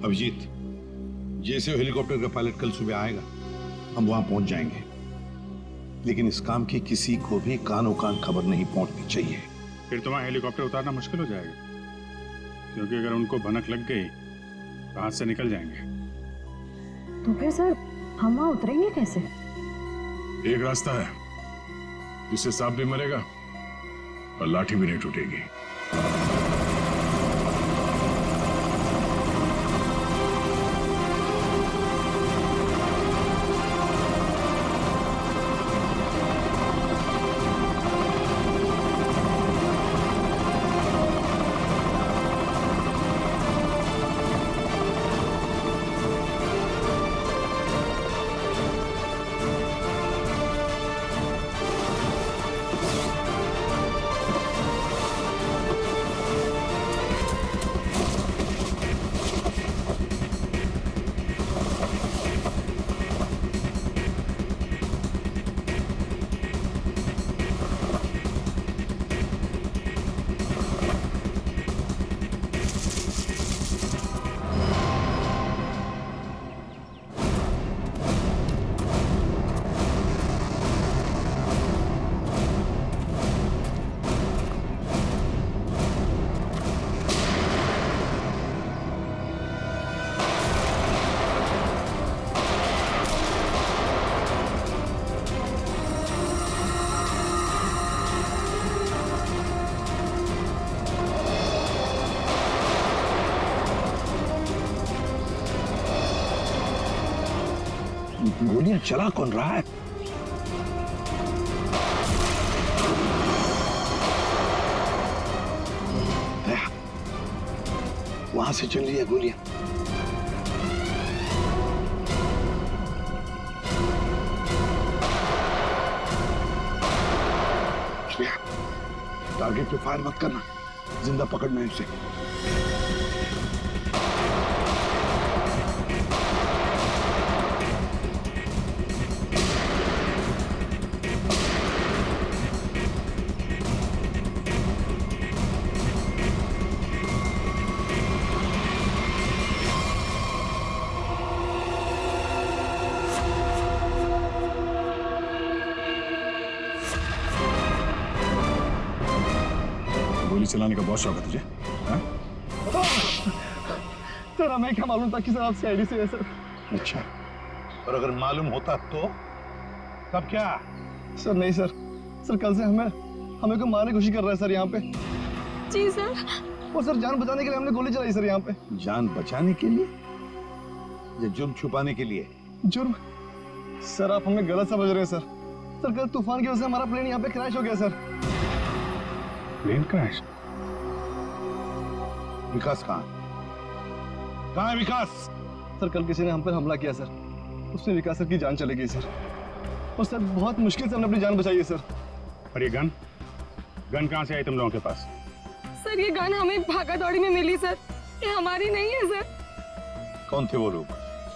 अभिजीत, जैसे हेलीकॉप्टर का पायलट कल सुबह आएगा हम वहां पहुंच जाएंगे, लेकिन इस काम की किसी को भी कानो कान खबर नहीं पहुंचनी चाहिए। फिर तो वहां हेलीकॉप्टर उतारना मुश्किल हो जाएगा, क्योंकि अगर उनको भनक लग गई तो हाथ से निकल जाएंगे। तो फिर सर हम वहां उतरेंगे कैसे? एक रास्ता है जिससे सांप भी मरेगा और लाठी भी नहीं टूटेगी। गोलियां चला कौन रहा है? वहां से चल रही है गोलियां। टारगेट पे फायर मत करना, जिंदा पकड़ना है उसे। गोली चलाने का बहुत शौक है तुझे? हाँ? सर हमें क्या मालूम था कि सर आप सीआईडी से है सर। अच्छा, और अगर मालूम होता तो तब क्या? सर नहीं सर, सर कल से हमें को मारने की कोशिश कर रहा है सर यहाँ पे। जी सर। और सर जान बचाने के लिए हमने गोली चलाई सर यहाँ पे। जान बचाने के लिए या जुर्म छुपाने के लिए? जुर्म? सर आप हमें गलत समझ रहे हैं सर। सर कल तूफान की वजह से हमारा प्लेन यहाँ पे क्रैश हो गया सर। Plane crash? विकास कहाँ है विकास? सर कल किसी ने हम पर हमला किया सर, उसमें विकास सर की जान चली गई सर। और सर बहुत मुश्किल से हमने अपनी जान बचाई है सर। और ये गन कहाँ से आई तुम लोगों के पास? सर ये गन हमें भागा दौड़ी में मिली सर, ये हमारी नहीं है सर। कौन थे वो लोग?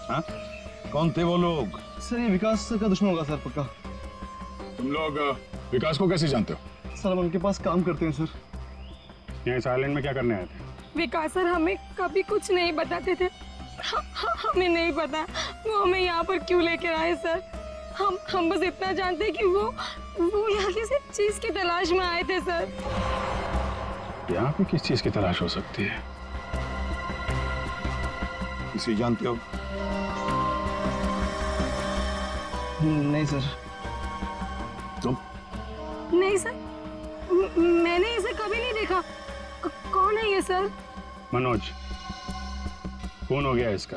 हाँ, कौन थे वो लोग? सर ये विकास सर का दुश्मन होगा सर पक्का। तुम लोग विकास को कैसे जानते हो? सर हम उनके पास काम करते हैं सर। यहाँ इस आइलैंड में क्या करने आए थे? विकास सर हमें कभी कुछ नहीं बताते थे। हमें नहीं पता वो हमें यहाँ पर क्यों लेकर आए सर। हम बस इतना जानते हैं कि वो यहाँ किसी चीज की तलाश में आए थे सर। यहाँ पे किस चीज की तलाश हो सकती है? इसे जानते हो? नहीं सर। तुम? नहीं सर, मैंने इसे कभी नहीं देखा। कौन है ये सर? मनोज, कौन हो गया इसका?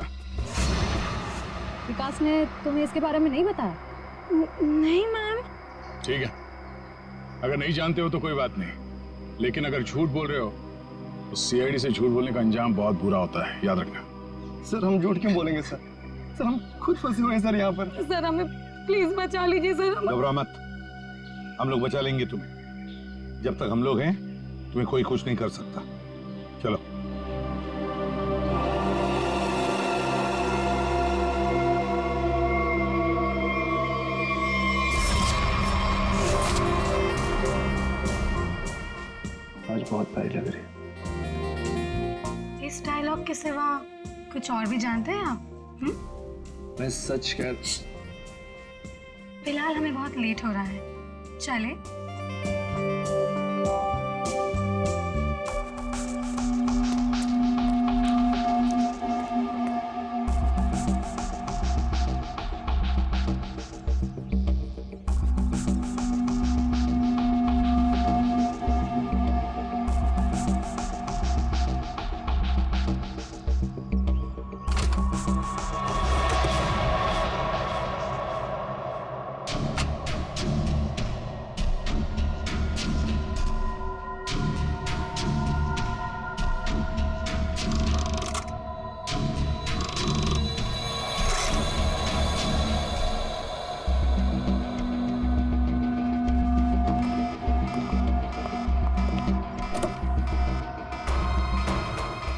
विकास ने तुम्हें इसके बारे में नहीं बताया? नहीं मैम। ठीक है, अगर नहीं जानते हो तो कोई बात नहीं, लेकिन अगर झूठ बोल रहे हो तो सीआईडी से झूठ बोलने का अंजाम बहुत बुरा होता है, याद रखना। सर हम झूठ क्यों बोलेंगे सर? सर हम खुद फंसे हुए हैं सर यहाँ पर। सर हमें प्लीज बचा लीजिए सर। घबरा मत, हम लोग बचा लेंगे तुम्हें। जब तक हम लोग हैं तुम्हें कोई कुछ नहीं कर सकता। चलो। आज बहुत प्यारी लग रही है। इस डायलॉग के सिवा कुछ और भी जानते हैं आप? मैं सच कह फिलहाल हमें बहुत लेट हो रहा है, चले?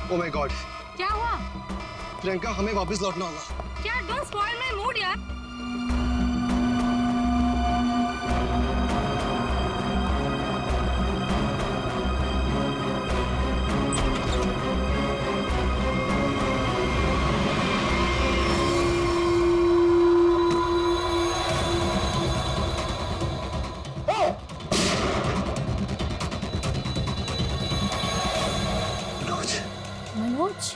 ओ माय गॉड, क्या हुआ? प्रियंका हमें वापस लौटना होगा। क्या? डोंट स्पॉइल माय मूड यार। मनोज,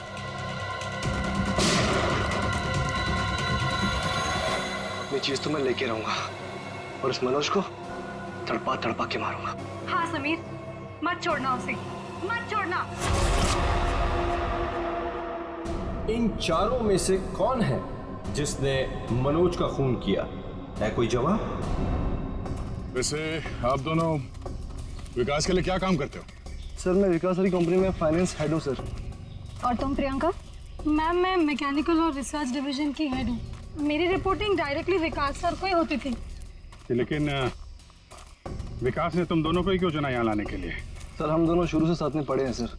अपनी चीज तो मैं लेके रहूंगा और इस मनोज को तड़पा तड़पा के मारूंगा। हाँ समीर, मत छोड़ना उसे, मत छोड़ना। इन चारों में से कौन है जिसने मनोज का खून किया? है कोई जवाब? वैसे आप दोनों विकास के लिए क्या काम करते हो? सर मैं विकास वाली कंपनी में फाइनेंस हेड हूँ सर। और तुम प्रियंका? मैम मैं मैकेनिकल और रिसर्च डिवीजन की हेड हूँ। मेरी रिपोर्टिंग डायरेक्टली विकास सर को ही होती थी। लेकिन विकास ने तुम दोनों को ही क्यों चुना यहाँ लाने के लिए? सर हम दोनों शुरू से साथ में पढ़े हैं सर,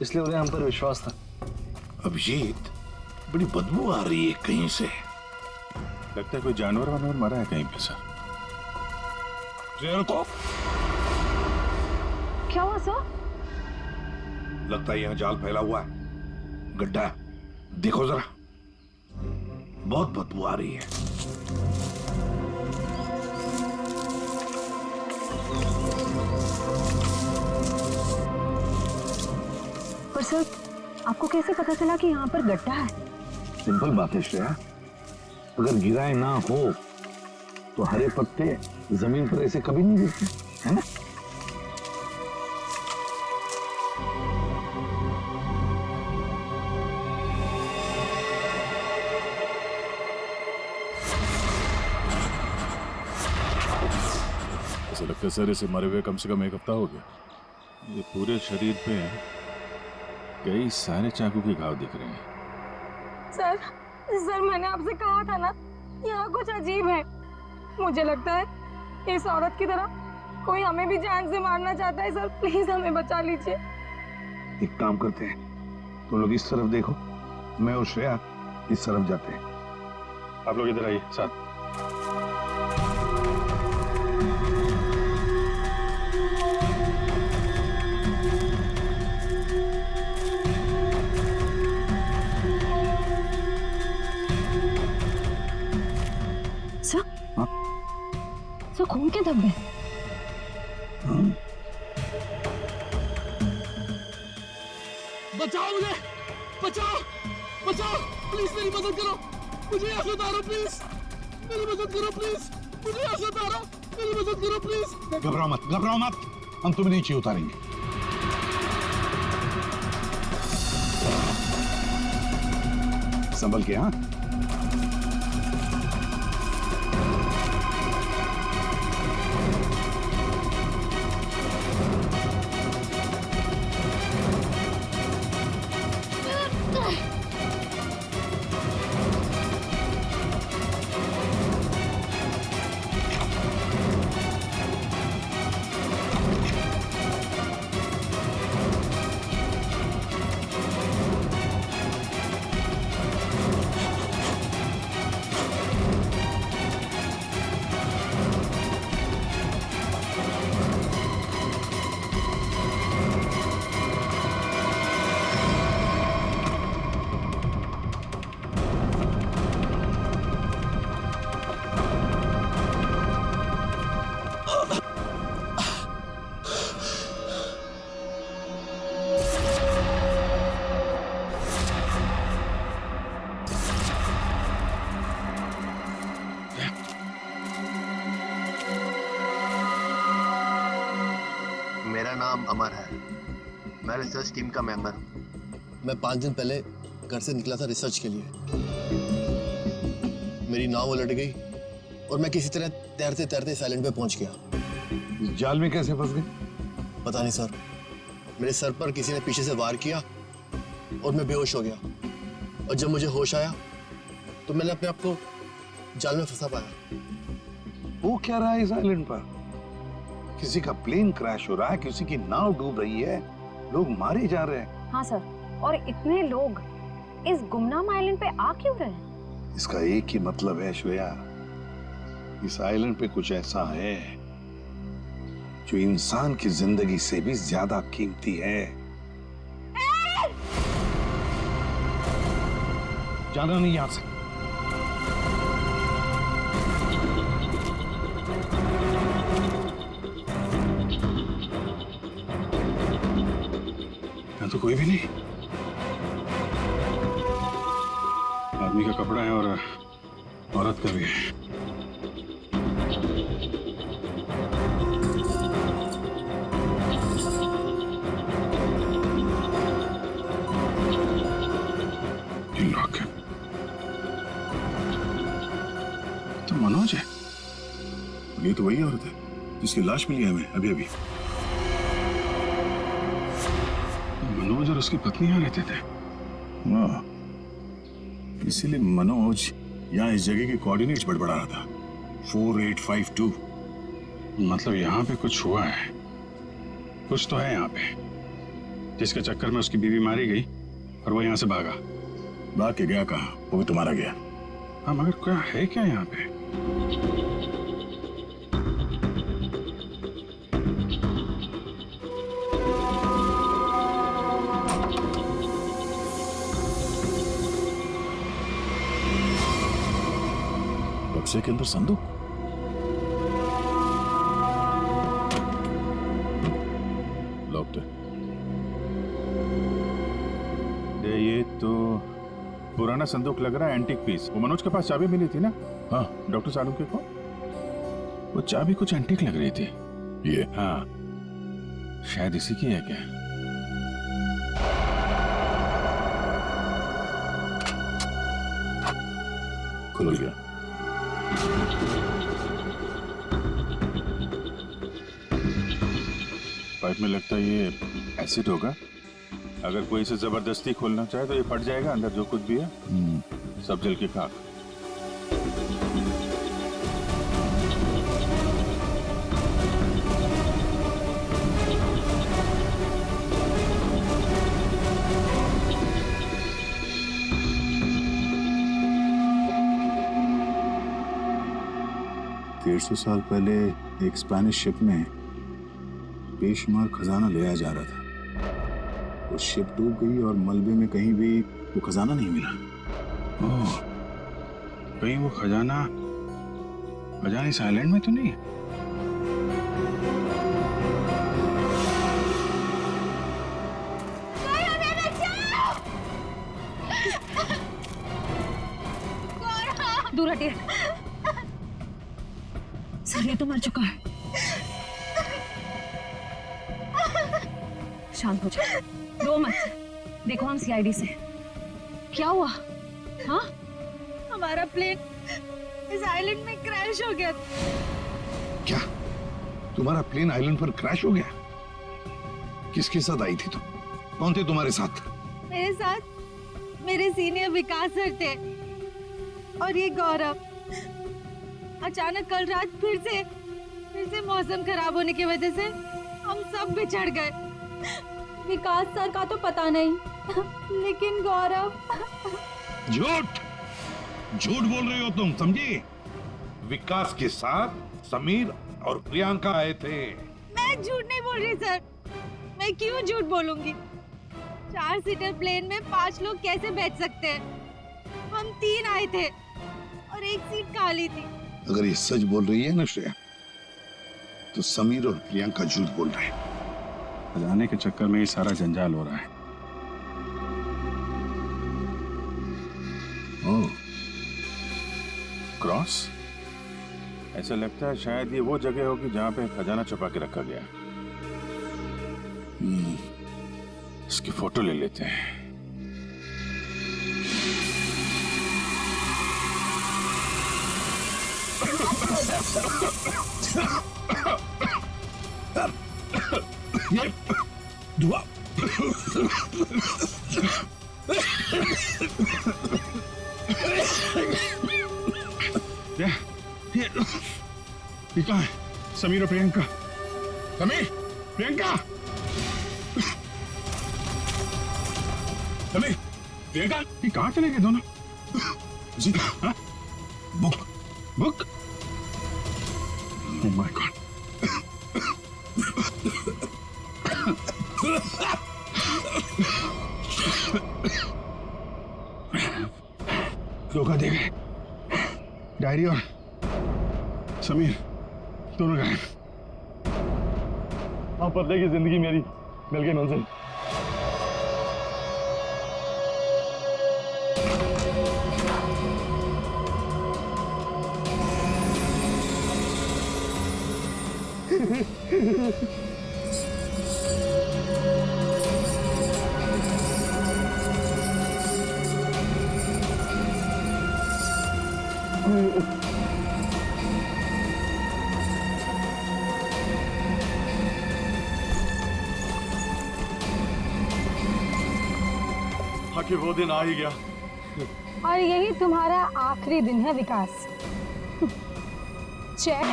इसलिए उन्हें हम पर विश्वास था। अभिजीत, बड़ी बदबू आ रही है कहीं से। लगता है कोई जानवर वानवर मरा है कहीं पे सर। रुको, क्या हुआ सर? लगता है यहाँ जाल फैला हुआ है, गड्ढा है। देखो जरा, बहुत बदबू आ रही है। पर सर आपको कैसे पता चला कि यहाँ पर गड्ढा है? सिंपल बात है श्रेया, अगर गिराए ना हो तो हरे पत्ते जमीन पर ऐसे कभी नहीं गिरते, है ना? ऐसा लगता है सर इसे मरे हुए कम से कम 1 हफ्ता हो गया। ये पूरे शरीर पे कई सारे चाकू के घाव दिख रहे हैं। सर मैंने आपसे कहा था ना, यहाँ कुछ अजीब है। मुझे लगता है इस औरत की तरह कोई हमें भी जान से मारना चाहता है। सर प्लीज हमें बचा लीजिए। एक काम करते हैं, तुम लोग इस तरफ देखो, मैं और श्रेया इस तरफ जाते हैं। आप लोग इधर आइए साथ। सर खून के धब्बे। बचाओ मुझे, बचाओ बचाओ, प्लीज मेरी मदद करो, मुझे यहाँ से उतारो प्लीज, मेरी मदद करो प्लीज, मुझे यहाँ से उतारो, मेरी मदद करो प्लीज। घबराओ मत, घबराओ मत, हम तुम्हें नीचे उतारेंगे। संभल के। हाँ नाम अमर है। मैं रिसर्च टीम का मेंबर हूँ। मैं 5 दिन पहले घर से निकला था रिसर्च के लिए। मेरी नाव उलट गई और मैं किसी तरह तैरते तैरते इस आइलैंड पे पहुंच गया। इस जाल में कैसे फंस गए? पता नहीं सर, मेरे सर पर किसी ने पीछे से वार किया और मैं बेहोश हो गया। और जब मुझे होश आया तो मैंने अपने आप को जाल में फंसा पाया। वो क्या रहा है इस आइलैंड पर? किसी का प्लेन क्रैश हो रहा है, किसी की नाव डूब रही है, लोग मारे जा रहे हैं। हाँ सर, और इतने लोग इस गुमनाम आइलैंड पे आ क्यों रहे हैं? इसका एक ही मतलब है श्रेया, इस आइलैंड पे कुछ ऐसा है जो इंसान की जिंदगी से भी ज्यादा कीमती है। जाना नहीं यहां से। यहाँ तो कोई भी नहीं। आदमी का कपड़ा है और औरत का भी है। ये लॉक है। तो मनोज है। ये तो वही औरत है जिसकी लाश मिली है हमें अभी अभी। मनोज और उसकी पत्नी यहाँ रहते थे। वाह, इसीलिए मनोज यहाँ इस जगह के कोऑर्डिनेट्स बड़बड़ा रहा था। 4852। मतलब यहाँ पे कुछ हुआ है, कुछ तो है यहाँ पे, जिसके चक्कर में उसकी बीवी मारी गई और वो यहाँ से भागा। भाग के गया कहाँ? वो भी तुम्हारा गया। हाँ, मगर क्या है क्या यहाँ पे? बक्से के अंदर संदूक। लॉक्ड है। ये तो पुराना संदूक लग रहा है, एंटीक पीस। वो मनोज के पास चाबी मिली थी ना? हाँ, डॉक्टर सालुंके को। वो चाबी कुछ एंटीक लग रही थी। ये? हाँ, शायद इसी की है क्या? खुल गया। पाइप में लगता है ये एसिड होगा। अगर कोई इसे जबरदस्ती खोलना चाहे तो ये फट जाएगा। अंदर जो कुछ भी है सब जल के खाक। सौ साल पहले एक स्पेनिश शिप में बेशुमार खजाना ले आया जा रहा था। वो शिप डूब गई और मलबे में कहीं भी वो खजाना नहीं मिला। ओह, कहीं वो खजाना इस आइलैंड में तो नहीं है? दूर हटिए सर, ये तो मर चुका है। शांत हो जाओ, रो मत। देखो हम सीआईडी से। क्या हुआ? हाँ, हमारा प्लेन इस आइलैंड में क्रैश हो गया। क्या तुम्हारा प्लेन आइलैंड पर क्रैश हो गया? किसके साथ आई थी तुम? कौन थे तुम्हारे साथ? मेरे साथ मेरे सीनियर विकास सर थे और ये गौरव। अचानक कल रात फिर से मौसम खराब होने की वजह से हम सब बिछड़ गए। विकास सर का तो पता नहीं, लेकिन गौरव। झूठ बोल रही हो तुम, समझी? विकास के साथ समीर और प्रियंका आए थे। मैं झूठ नहीं बोल रही सर। मैं क्यों झूठ बोलूंगी? 4 सीटर प्लेन में 5 लोग कैसे बैठ सकते हैं? हम 3 आए थे और एक सीट खाली थी। अगर ये सच बोल रही है ना श्रेया, तो समीर और प्रियंका झूठ बोल रहे हैं। खजाने के चक्कर में ये सारा जंजाल हो रहा है। ओह, क्रॉस। ऐसा लगता है शायद ये वो जगह होगी जहां पे खजाना छुपा के रखा गया। इसकी फोटो ले लेते हैं। ये दुआ ये कहाँ है? समीर और प्रियंका। समीर, प्रियंका, समीर, प्रियंका, ये कहाँ चले गए दोनों? जी हाँ? Book book? Oh my God. धोखा दे गए। डायरी और समीर दोनों गायब। हाँ, बदले की जिंदगी मेरी मिल गई मंजिल। कि वो दिन आ ही गया। और यही तुम्हारा आखिरी दिन है विकास। चेक।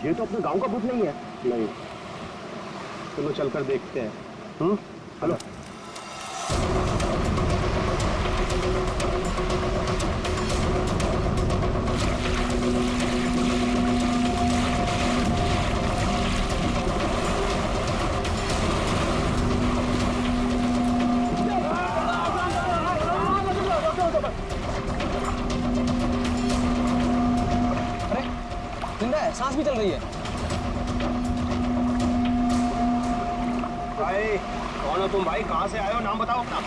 ये तो अपने गांव का भूत नहीं है। नहीं, चलो चलकर देखते हैं। हेलो। सांस भी चल रही है। भाई कौन हो तुम? भाई कहाँ से आए हो? नाम बताओ अपना।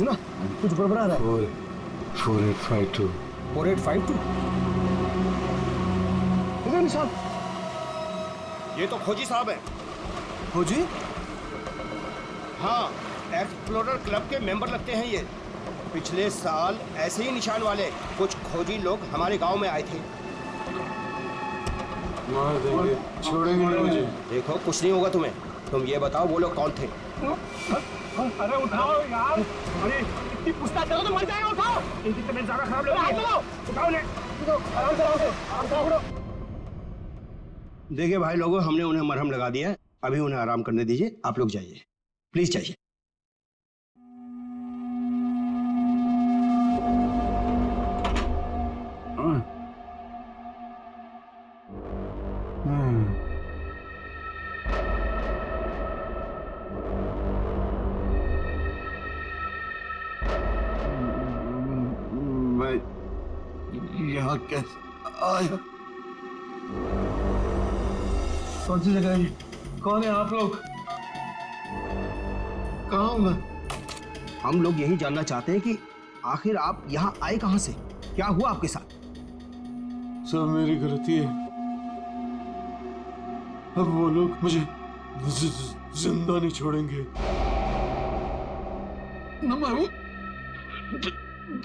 ना कुछ गड़बड़ा रहा है। 4852 4852। साहब, ये तो खोजी साहब है। खोजी? हाँ, एक्सप्लोरर क्लब के मेंबर लगते हैं ये। पिछले साल ऐसे ही निशान वाले कुछ खोजी लोग हमारे गांव में आए थे। मार देंगे, छोड़ेंगे नहीं मुझे। देखो कुछ नहीं होगा तुम्हें। तुम ये बताओ वो लोग कौन थे? अरे उठाओ यार, अरे इतनी पूछताछ करो तो मर जाएगा। उठाओ, इनकी तबीयत ज्यादा खराब लग रही है। उठाओ ले, आराम से। देखिए भाई लोगों, हमने उन्हें मरहम लगा दिया है। अभी उन्हें आराम करने दीजिए। आप लोग जाइए, प्लीज जाइए। मैं यहाँ कैसे आया? कौन सी जगह है ये? कौन है आप लोग? कहाँ हूँ मैं? हम लोग यही जानना चाहते हैं कि आखिर आप यहाँ आए कहाँ से? क्या हुआ आपके साथ? सब मेरी गलती है। अब वो लोग मुझे जिंदा नहीं छोड़ेंगे। न मैं वो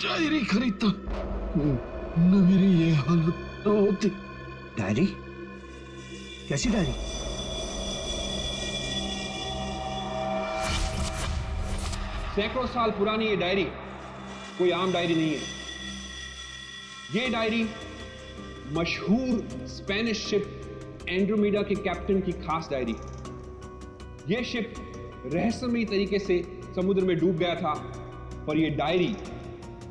डायरी खरीदता, न मेरी ये हालत होती। डायरी? कैसी डायरी? सैकड़ों साल पुरानी ये डायरी कोई आम डायरी नहीं है। ये डायरी मशहूर स्पेनिश शिप एंड्रोमेडा के कैप्टन की खास डायरी। यह शिप रहस्यमयी तरीके से समुद्र में डूब गया था, पर यह डायरी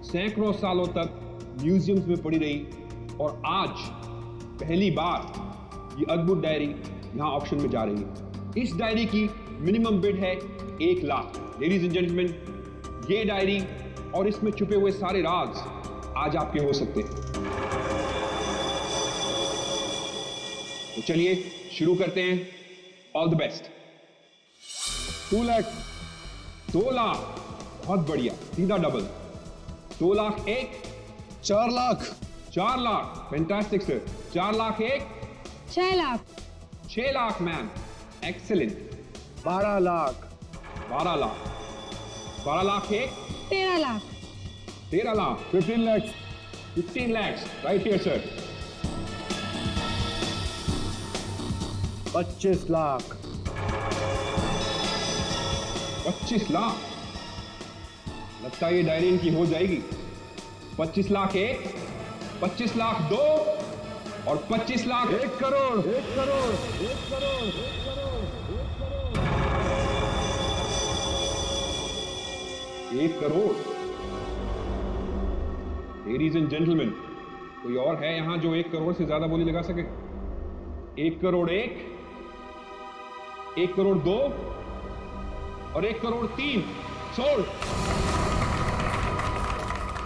सैकड़ों सालों तक म्यूजियम्स में पड़ी रही और आज पहली बार ये अद्भुत डायरी यहां ऑक्शन में जा रही है। इस डायरी की मिनिमम बिड है 1 लाख। लेडीज एंड जेंटलमैन, ये डायरी और इसमें छुपे हुए सारे राज आज आपके हो सकते हैं। तो चलिए शुरू करते हैं। All the best. 2 lakh, 2 lakh, बहुत बढ़िया, सीधा double. 2 lakh 1, 4 lakh, 4 lakh, fantastic sir. 4 lakh 1, 6 lakh, 6 lakh ma'am, excellent. 12 lakh, 12 lakh, 12 lakh 1, 13 lakh, 13 lakh, 15 lakhs, 15 lakhs, right here sir। 25 lakh, 25 lakh, लगता है ये डायरी इनकी हो जाएगी। 25 लाख 1, 25 लाख 2 और 25 lakh 1 crore, 1 crore, 1 crore, 1 crore, 1 crore. Ladies and gentleman, कोई और है यहां जो 1 करोड़ से ज्यादा बोली लगा सके? 1 करोड़ 1, 1 करोड़ 2 और 1 करोड़ 3 सोल्ड।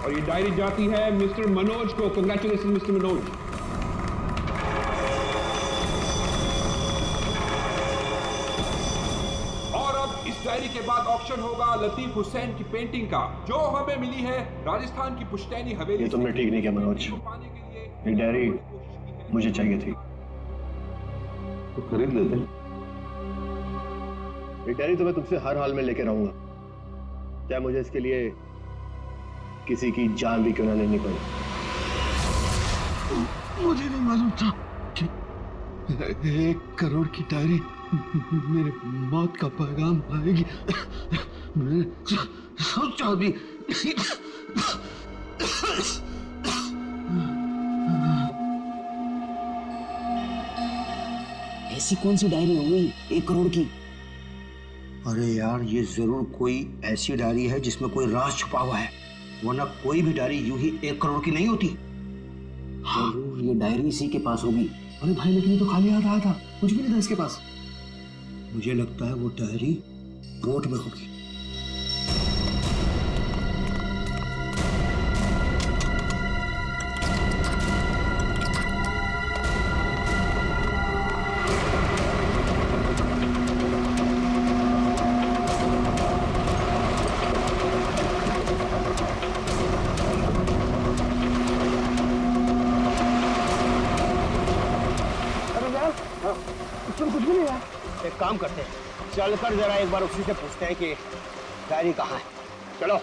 और ये डायरी जाती है मिस्टर मनोज को। Congratulation mister Manoj. और अब इस डायरी के बाद ऑक्शन होगा लतीफ हुसैन की पेंटिंग का, जो हमें मिली है राजस्थान की पुश्तैनी हवेली। ये तुमने ठीक नहीं किया मनोज। ये डायरी मुझे चाहिए थी। तो खरीद लेते। ये डायरी तो मैं तुमसे हर हाल में लेके रहूंगा, चाहे मुझे इसके लिए किसी की जान भी क्यों ना लेनी पड़े। मुझे नहीं मालूम था कि 1 करोड़ की डायरी मेरे मौत का पैगाम आएगी। मैंने सोचा भी ऐसी कौन सी डायरी होगी 1 करोड़ की? अरे यार, ये जरूर कोई ऐसी डायरी है जिसमें कोई राज छुपा हुआ है, वरना कोई भी डायरी यूं ही 1 करोड़ की नहीं होती। जरूर ये डायरी इसी के पास होगी। अरे भाई, लेकिन ये तो खाली हाथ आया था, कुछ भी नहीं था इसके पास। मुझे लगता है वो डायरी बोट में होगी। एक काम करते हैं, चलकर जरा एक बार उसी से पूछते हैं कि डायरी कहाँ है। चलो।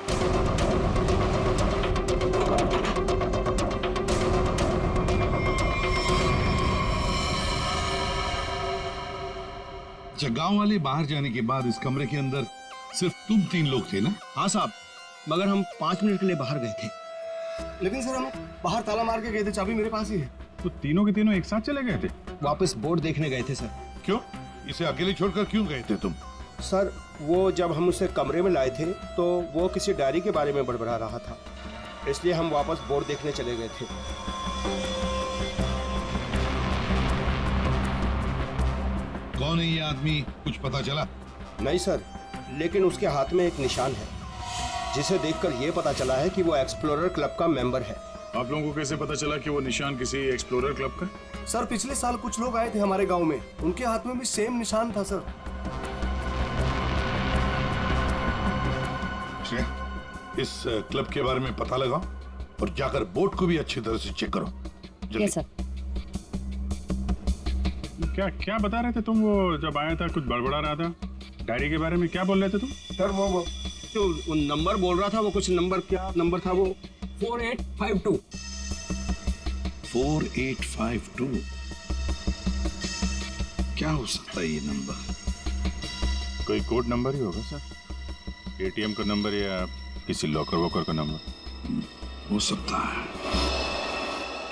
जब गांव वाले बाहर जाने के बाद इस कमरे के अंदर सिर्फ तुम 3 लोग थे ना? हाँ साहब, मगर हम 5 मिनट के लिए बाहर गए थे। लेकिन सर, हम बाहर ताला मार के गए थे, चाबी मेरे पास ही है। तो तीनों के तीनों एक साथ चले गए थे? वापस बोर्ड देखने गए थे सर। क्यों? इसे अकेले छोड़कर क्यों गए थे तुम? सर, वो जब हम उसे कमरे में लाए थे तो वो किसी डायरी के बारे में बड़बड़ा रहा था, इसलिए हम वापस बोर्ड देखने चले गए थे। कौन है ये आदमी, कुछ पता चला? नहीं सर, लेकिन उसके हाथ में एक निशान है, जिसे देखकर ये पता चला है कि वो एक्सप्लोरर क्लब का मेंबर है। आप लोगों को कैसे पता चला कि वो निशान किसी एक्सप्लोरर क्लब का? सर, पिछले साल कुछ लोग आए थे हमारे गांव में, उनके हाथ में भी सेम निशान था सर। इस क्लब के बारे में पता लगाओ और जाकर बोट को भी अच्छी तरह से चेक करो। Yes sir. क्या क्या बता रहे थे तुम? वो जब आया था कुछ बड़बड़ा रहा था, डायरी के बारे में क्या बोल रहे थे तुम? सर, वो जो नंबर बोल रहा था, वो कुछ नंबर, क्या नंबर था वो? 4852। 4852 क्या हो सकता है ये नंबर? कोई कोड नंबर ही होगा सर, एटीएम का नंबर या किसी लॉकर वॉकर का नंबर हो सकता है।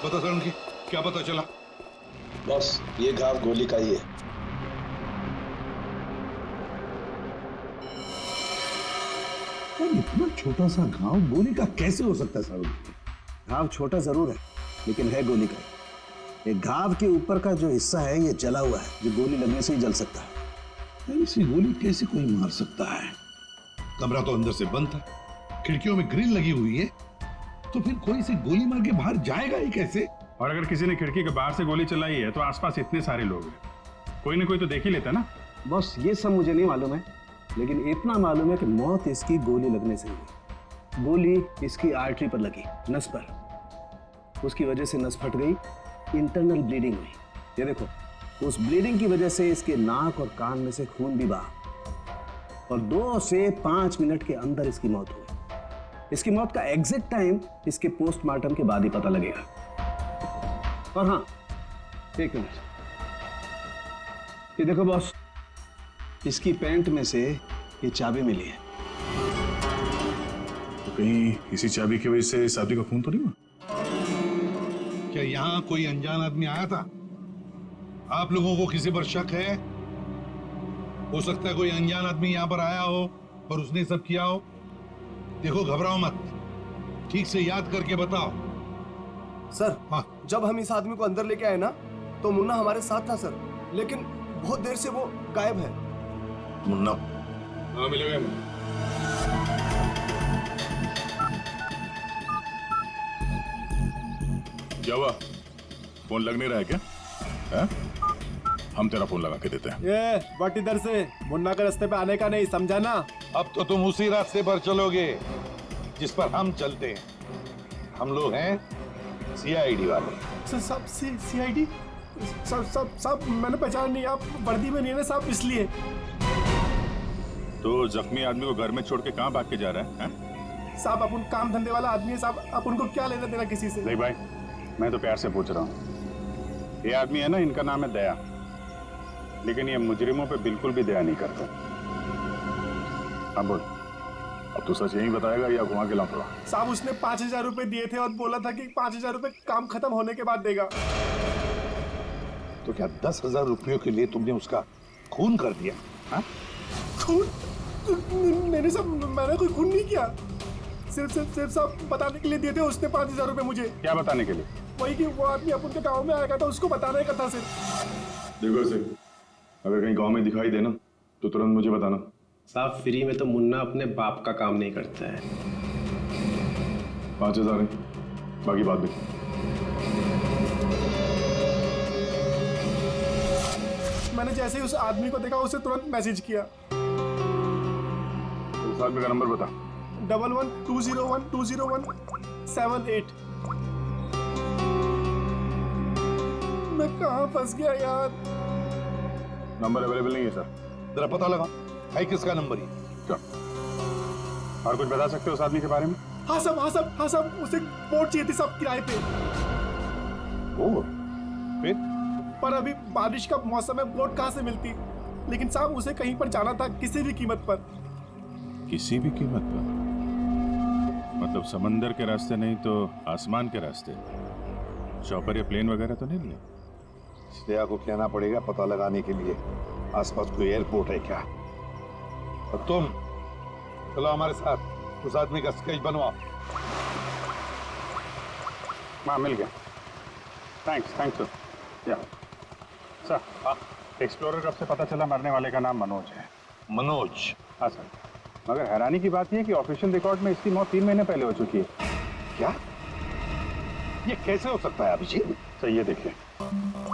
बता सर, उनकी क्या पता चला? बस ये घाव गोली का ही है। इतना छोटा सा घाव गोली का कैसे हो सकता है साहब? घाव छोटा जरूर है, लेकिन है गोली का। ये घाव के ऊपर का जो हिस्सा है ये जला हुआ है, जो गोली लगने से ही जल सकता है। ऐसी गोली कैसे कोई मार सकता है? कमरा तो अंदर से बंद था, खिड़कियों में ग्रिल लगी हुई है, तो फिर कोई से गोली मार के बाहर जाएगा ही कैसे? और अगर किसी ने खिड़की के बाहर से गोली चलाई है तो आसपास इतने सारे लोग हैं, कोई ना कोई तो देख ही लेता ना। बस ये सब मुझे नहीं मालूम है, लेकिन इतना मालूम है कि मौत इसकी गोली लगने से हुई। गोली इसकी आर्टरी पर लगी, नस पर। उसकी वजह से नस फट गई, इंटरनल ब्लीडिंग हुई। ये देखो, उस ब्लीडिंग की वजह से इसके नाक और कान में से खून भी बहा और 2 से 5 मिनट के अंदर इसकी मौत हुई। इसकी मौत का एग्जैक्ट टाइम इसके पोस्टमार्टम के बाद ही पता लगेगा। और हाँ, एक मिनट, ये देखो बॉस, इसकी पैंट में से ये चाबी मिली है। तो कहीं इसी चाबी की वजह से इस आदमी का खून तो नहीं हुआ? क्या यहाँ कोई अनजान आदमी आया था? आप लोगों को किसी पर शक है? हो सकता है कोई अनजान आदमी यहाँ पर आया हो और उसने सब किया हो। देखो, घबराओ मत, ठीक से याद करके बताओ। सर, हाँ। जब हम इस आदमी को अंदर लेके आए ना, तो मुन्ना हमारे साथ था सर, लेकिन बहुत देर से वो गायब है। मुन्ना? हाँ, मिलेगा। क्या हुआ? फोन लग नहीं रहा है क्या? है? हम तेरा फोन लगा के देते हैं। ये बट इधर से मुन्ना के रास्ते पे आने का नहीं, समझा ना? अब तो तुम उसी रास्ते पर चलोगे जिस पर हम चलते हैं। हम लोग हैं सीआईडी वाले। सब सीआईडी? सब मैंने पहचान नहीं, आप वर्दी में नहीं है ना साहब, इसलिए। तो जख्मी आदमी को घर में छोड़ के कहाँ भाग के जा रहा है? साहब, अपन काम धंधे वाला आदमी है साहब, आप उनको क्या लेना देना किसी से? नहीं भाई, मैं तो प्यार से पूछ रहा हूँ। ये आदमी है ना, इनका नाम है दया, लेकिन ये मुजरिमों पे बिल्कुल भी दया नहीं करते। हाँ बोल, अब तो सच यही बताएगा या घुमा के लाऊंगा? साहब, उसने 5,000 रुपए दिए थे और बोला था कि 5,000 रुपए काम खत्म होने के बाद देगा। तो क्या 10,000 रुपयों के लिए तुमने उसका खून कर दिया? हाँ? खून? मैंने कोई खून नहीं किया। सिर्फ साहब बताने के लिए दिए थे उसने 5,000 रुपए मुझे। क्या बताने के लिए? वही कि वो आदमी अपन के गाँव में आएगा था, उसको बताने का था सिर्फ। देखो सिर्फ, अगर कहीं गांव में दिखाई देना तो तुरंत मुझे बताना। साहब, फ्री में तो मुन्ना अपने बाप का काम नहीं करता है। 5,000 है, बाकी बात भी। मैंने जैसे ही उस आदमी को देखा, उसे तुरंत मैसेज किया। उस आदमी का नंबर बता। 11-201-201-78। मैं कहाँ फंस गया यार? नंबर अवेलेबल नहीं है सर। जरा पता लगा, है किसका नंबर ही? क्या और कुछ बता सकते हो उस आदमी के बारे में? हाँ साहब, उसे बोट चाहिए थी सब किराए पे। ओ, फिर? पर अभी बारिश का मौसम है, बोट कहाँ से मिलती? लेकिन साहब, उसे कहीं पर जाना था, किसी भी कीमत पर। किसी भी कीमत पर? मतलब समंदर के रास्ते नहीं तो आसमान के रास्ते? चॉपर या प्लेन वगैरह तो नहीं लिया? श्रेया को कहना पड़ेगा पता लगाने के लिए आसपास कोई एयरपोर्ट है क्या। और तुम चलो हमारे साथ, उस आदमी का स्केच बनवाओ। हाँ, मिल गया। Thanks sir. या सर, एक्सप्लोरर कब से पता चला मरने वाले का नाम मनोज है? मनोज? हाँ सर, मगर हैरानी की बात यह है कि ऑफिशियल रिकॉर्ड में इसकी मौत 3 महीने पहले हो चुकी है। क्या? ये कैसे हो सकता है अभिजीत? सर ये देखिए,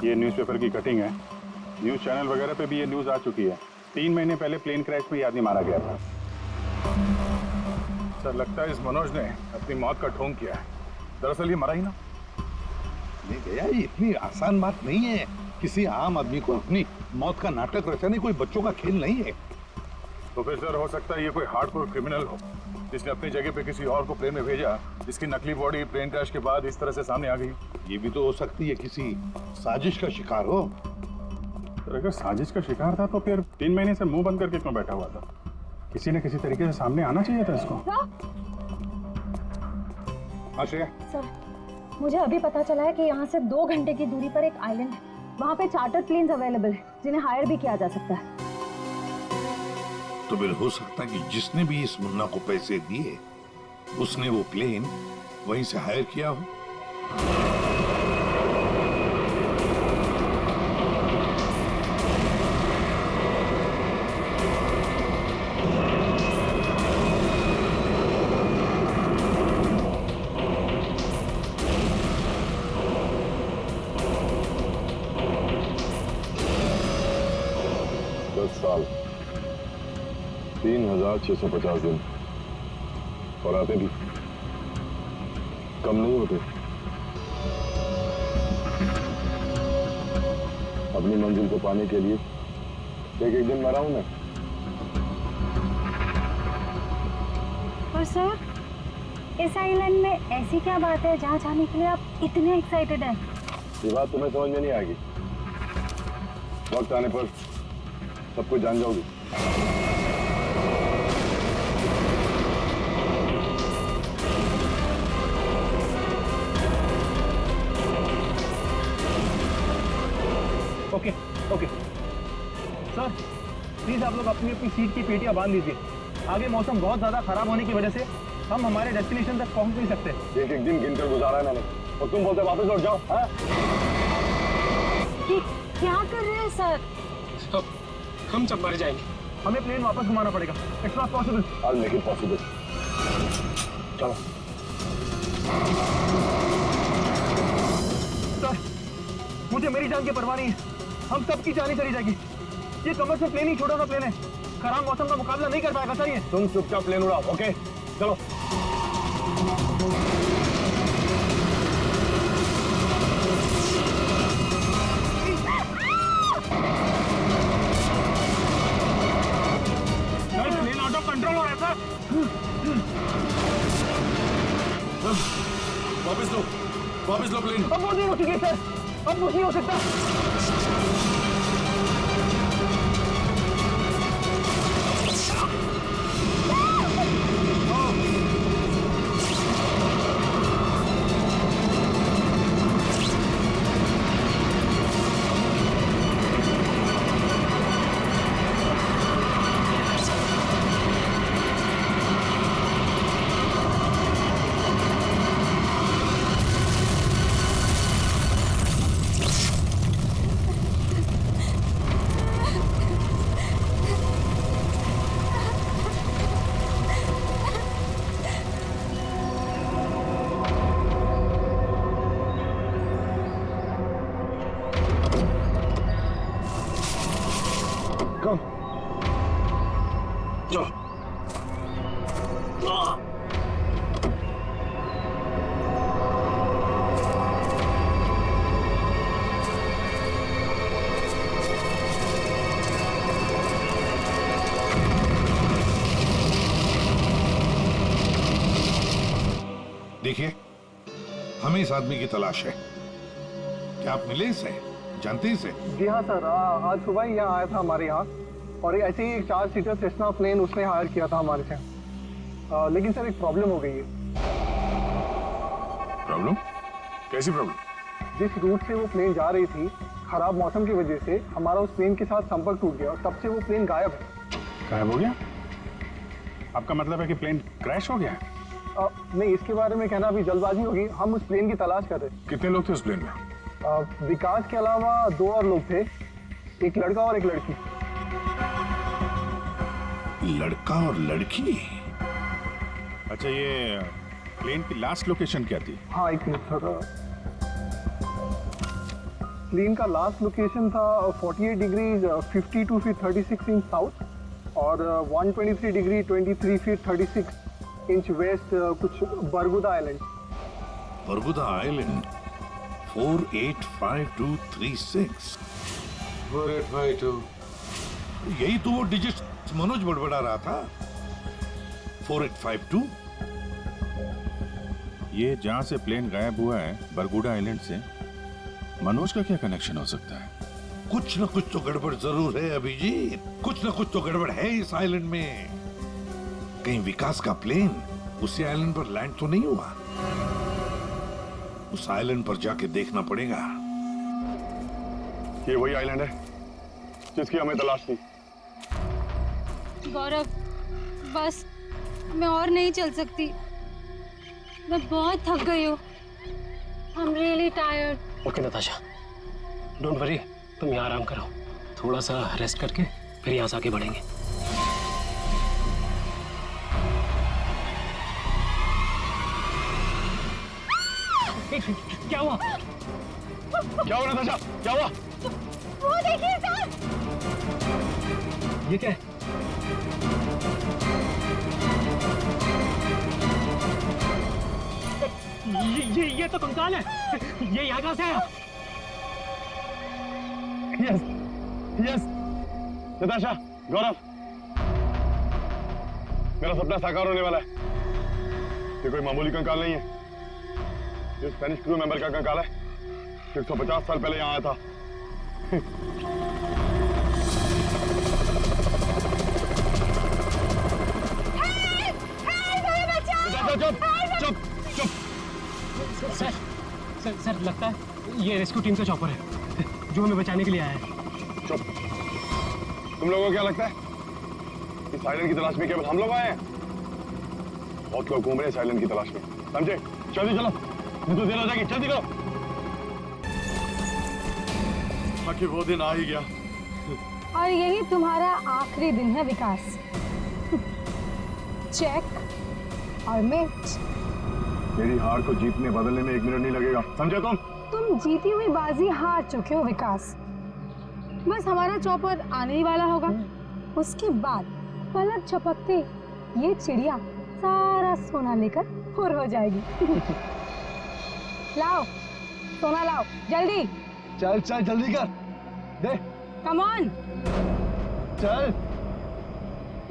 ये न्यूज़पेपर की कटिंग है, न्यूज़ चैनल वगैरह पे भी ये न्यूज़ आ चुकी है। 3 महीने पहले प्लेन क्रैश में ये आदमी मारा गया था। सर लगता है इस मनोज ने अपनी मौत का ढोंग किया है। दरअसल ये मरा ही ना। नहीं गया, ये इतनी आसान बात नहीं है किसी आम आदमी को अपनी मौत का नाटक रचाने। कोई बच्चों का खेल नहीं है। तो फिर सर हो सकता है ये कोई हार्डकोर क्रिमिनल हो जिसने अपनी जगह पे किसी और को प्लेन में भेजा, जिसकी नकली बॉडी प्लेन क्रैश के बाद इस तरह से सामने आ गई। ये भी तो हो सकती है किसी साजिश का शिकार हो। तो अगर साजिश का शिकार था तो फिर 3 महीने से मुंह बंद करके क्यों बैठा हुआ था? किसी न किसी तरीके से सामने आना चाहिए था इसको। हाँ श्रेया, मुझे अभी पता चला है कि यहाँ से 2 घंटे की दूरी पर एक आइलैंड है। वहाँ पे चार्टर प्लेन्स अवेलेबल है जिन्हें हायर भी किया जा सकता है। तो फिर हो सकता है कि जिसने भी इस मुन्ना को पैसे दिए उसने वो प्लेन वहीं से हायर किया हो। साल 3650 दिन और आते भी कम नहीं होते। अपनी मंजिल को पाने के लिए एक एक दिन मरा हूं मैं। पर सर इस आइलैंड में ऐसी क्या बात है जहाँ जाने के लिए आप इतने एक्साइटेड हैं? ये बात तुम्हें समझ में नहीं आएगी, वक्त आने पर सब कुछ जान जाओगी। ओके ओके सर, प्लीज आप लोग अपनी अपनी सीट की पेटियां बांध लीजिए। आगे मौसम बहुत ज्यादा खराब होने की वजह से हम हमारे डेस्टिनेशन तक पहुंच नहीं सकते। एक एक दिन गिनकर गुजारा है मैंने और तुम बोलते वापस लौट जाओ। हाँ? क्या कर रहे हैं सर? हम सब मर जाएंगे, हमें प्लेन वापस घुमाना पड़ेगा। It's not possible. I'll make it possible। चलो सर, मुझे मेरी जान की परवाह नहीं है, हम सबकी जान चली जाएगी। ये कमर्शियल प्लेन ही छोटा सा प्लेन है, खराब मौसम का मुकाबला नहीं कर पाएगा सर ये। तुम चुपचाप प्लेन उड़ाओ। ओके चलो। प्लेन आउट ऑफ कंट्रोल हो रहा है सर। वापस लो प्लेन। अब वो नहीं हो चुकी सर, अब कुछ नहीं हो सकता। देखिए, हमें इस आदमी की तलाश है। क्या आप मिले इसे? जानते इसे? जी हाँ सर, आज सुबह ही यहाँ आया था हमारे यहाँ और ऐसे ही एक 4 सीटर सेस्ना प्लेन उसने हायर किया था हमारे से। लेकिन सर एक प्रॉब्लम हो गई है। प्रॉब्लम? कैसी प्रॉब्लम? जिस रूट से वो प्लेन जा रही थी, खराब मौसम की वजह से हमारा उस प्लेन के साथ संपर्क टूट गया और तब से वो प्लेन गायब है। गायब हो गया? आपका मतलब है कि प्लेन क्रैश हो गया? नहीं, इसके बारे में कहना अभी जल्दबाजी होगी। हम उस प्लेन की तलाश कर रहे थे। कितने लोग थे उस प्लेन में? विकास के अलावा 2 और लोग थे, एक लड़का और एक लड़की। लड़का और लड़की? अच्छा, ये प्लेन की लास्ट लोकेशन क्या थी? हाँ, एक मिनट सर। प्लेन का लास्ट लोकेशन था 48 डिग्री 52 फीट 36 इंच साउथ और 123 डिग्री 23 फीट 36 इंच वेस्ट, कुछ बरगुदा आइलैंड। बरगुदा आइलैंड 485236। 4852। यही तो वो डिजिट मनोज बड़बड़ा रहा था। 4852। ये जहां से प्लेन गायब हुआ है, बरगुडा आइलैंड से, मनोज का क्या कनेक्शन हो सकता है? कुछ ना कुछ तो गड़बड़ जरूर है अभिजीत, कुछ ना कुछ तो गड़बड़ है इस आइलैंड में। कहीं विकास का प्लेन उसी आइलैंड पर लैंड तो नहीं हुआ? उस आइलैंड पर जाके देखना पड़ेगा। ये वही आइलैंड है जिसकी हमें तलाश थी। गौरव, बस मैं और नहीं चल सकती। मैं बहुत थक गई हूँ। I'm really tired. Okay Natasha, don't worry, तुम यहाँ आराम करो। थोड़ा सा रेस्ट करके फिर यहाँ से आगे बढ़ेंगे। क्या हुआ? क्या हुआ नताशा? क्या हुआ? वो देखिए सर। ये क्या है? ये तो कंकाल है। ये यहाँ कहाँ से आया? यस यस नताशा, गौरव, मेरा सपना साकार होने वाला है। ये कोई मामूली कंकाल नहीं है। ये स्पेनिश क्रू मेंबर का कंकाल है। 150 साल पहले यहाँ आया था। चुप चुप चुप। सर लगता है ये रेस्क्यू टीम का चॉपर है जो हमें बचाने के लिए आया है। चुप। तुम लोगों को क्या लगता है इस आइलैंड की तलाश में केवल हम लोग आए हैं? बहुत लोग घूम रहे हैं इस आइलैंड की तलाश में, समझे? जल्दी चलो, नहीं तो देर हो जाएगी। जल्दी करो। आखिर वो दिन आ ही गया। और यही तुम्हारा आखिरी दिन है विकास। चेक और मिट। मेरी हार को जीतने बदलने में 1 मिनट नहीं लगेगा, समझे तुम जीती हुई बाजी हार चुके हो विकास। बस हमारा चॉपर आने ही वाला होगा। उसके बाद पलक झपकते ये चिड़िया सारा सोना लेकर फुर हो जाएगी। लाओ सोना लाओ जल्दी। चल चल जल्दी कर दे। Come on. चल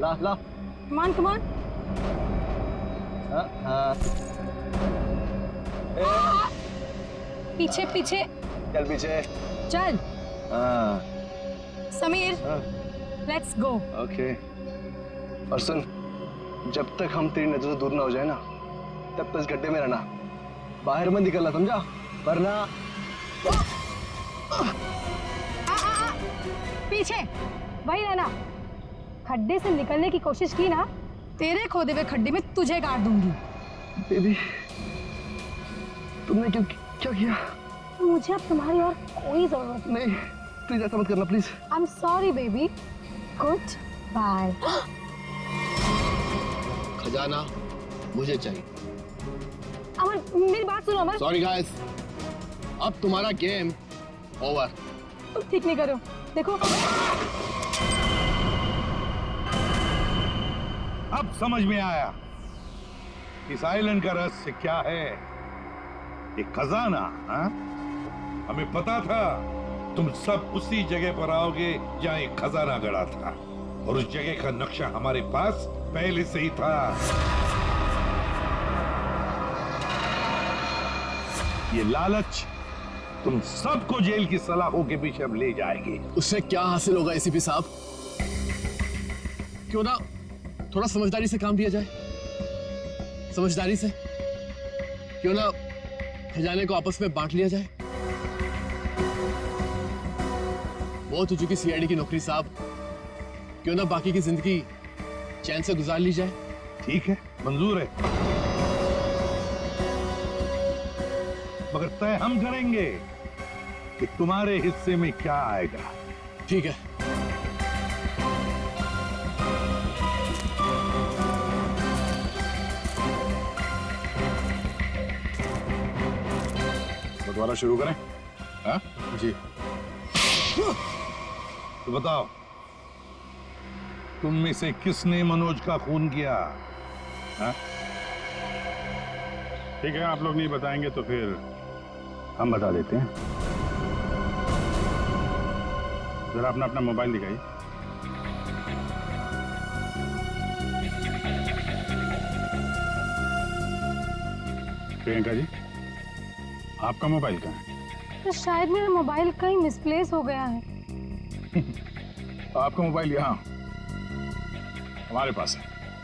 ला ला। Come on come on. पीछे पीछे चल पीछे चल। Sameer let's go. ओके। और सुन, जब तक हम तेरी नजर से दूर ना हो जाए ना, तब तक इस गड्ढे में रहना, बाहर मत निकलना, समझा? वरना पीछे वही रहना। खड्डे से निकलने की कोशिश की ना, तेरे खोदे हुए खड्डे में तुझे गाड़ दूंगी। बेबी, तुमने क्या किया? मुझे अब तुम्हारी और कोई जरूरत नहीं। प्लीज ऐसा मत करना, please. I am sorry baby. Goodbye. खजाना मुझे चाहिए। अमर मेरी बात सुनो अमर। सॉरी गाइस, अब तुम्हारा गेम ओवर। तुम ठीक नहीं करो। देखो अब समझ में आया इस आइलैंड का रहस्य क्या है। एक खजाना। हाँ? हमें पता था तुम सब उसी जगह पर आओगे जहां एक खजाना गड़ा था, और उस जगह का नक्शा हमारे पास पहले से ही था। ये लालच तुम सबको जेल की सलाखों के पीछे अब ले जाएगी। उससे क्या हासिल होगा एसीपी साहब? क्यों ना थोड़ा समझदारी से काम लिया जाए। समझदारी से क्यों ना खजाने को आपस में बांट लिया जाए। बहुत हो चुकी सीआईडी की नौकरी साहब, क्यों ना बाकी की जिंदगी चैन से गुजार ली जाए। ठीक है, मंजूर है, मगर तय हम करेंगे कि तुम्हारे हिस्से में क्या आएगा। ठीक है। दोबारा शुरू करें? हाँ? जी। तो बताओ, तुम में से किसने मनोज का खून किया? हाँ? ठीक है, आप लोग नहीं बताएंगे तो फिर हम बता देते हैं। जरा अपना अपना मोबाइल दिखाइए। प्रियंका जी, आपका मोबाइल कहाँ है? तो शायद मेरा मोबाइल कहीं मिसप्लेस हो गया है। आपका मोबाइल यहाँ हमारे पास है।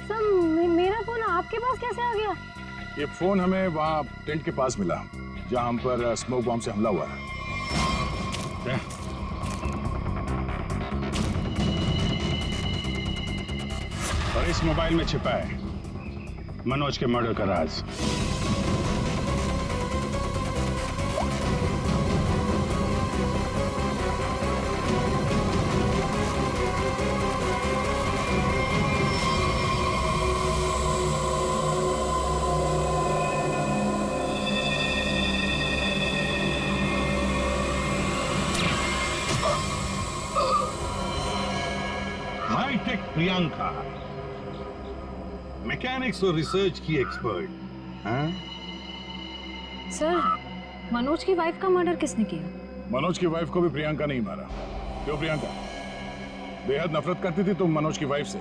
सर मेरा फोन आपके पास कैसे आ गया? ये फोन हमें वहाँ टेंट के पास मिला, जहां हम पर स्मोक बॉम्ब से हमला हुआ है। और इस मोबाइल में छिपा है मनोज के मर्डर का राज। हाईटेक प्रियंका, मैकेनिक्स और रिसर्च की एक्सपर्ट। हाँ? सर, मनोज की वाइफ का मर्डर किसने किया? मनोज की वाइफ को भी प्रियंका नहीं मारा। क्यों प्रियंका? बेहद नफरत करती थी तुम मनोज की वाइफ से,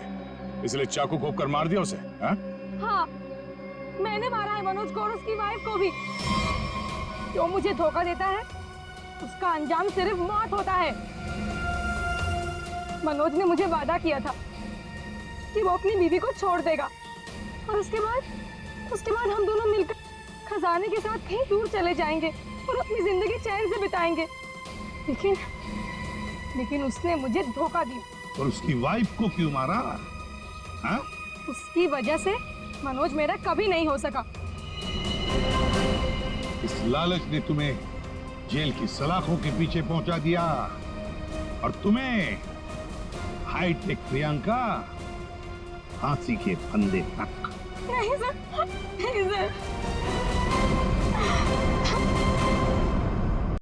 इसलिए चाकू घोंप कर मार दिया उसे? हाँ? हाँ, मैंने मारा है मनोज को और उसकी वाइफ को भी। जो मुझे धोखा देता है उसका अंजाम सिर्फ मौत होता है। मनोज ने मुझे वादा किया था कि वो अपनी बीवी को छोड़ देगा और उसके बाद हम दोनों मिलकर खजाने के साथ कहीं दूर चले जाएंगे और अपनी जिंदगी चैन से बिताएंगे। लेकिन उसने मुझे धोखा दिया। और उसकी वाइफ को क्यों मारा? हाँ? उसकी वजह से मनोज मेरा कभी नहीं हो सका। इस लालच ने तुम्हें जेल की सलाखों के पीछे पहुंचा दिया और तुम्हें हाईटेक प्रियंका फांसी के फंदे तक। नहीं सर, नहीं सर।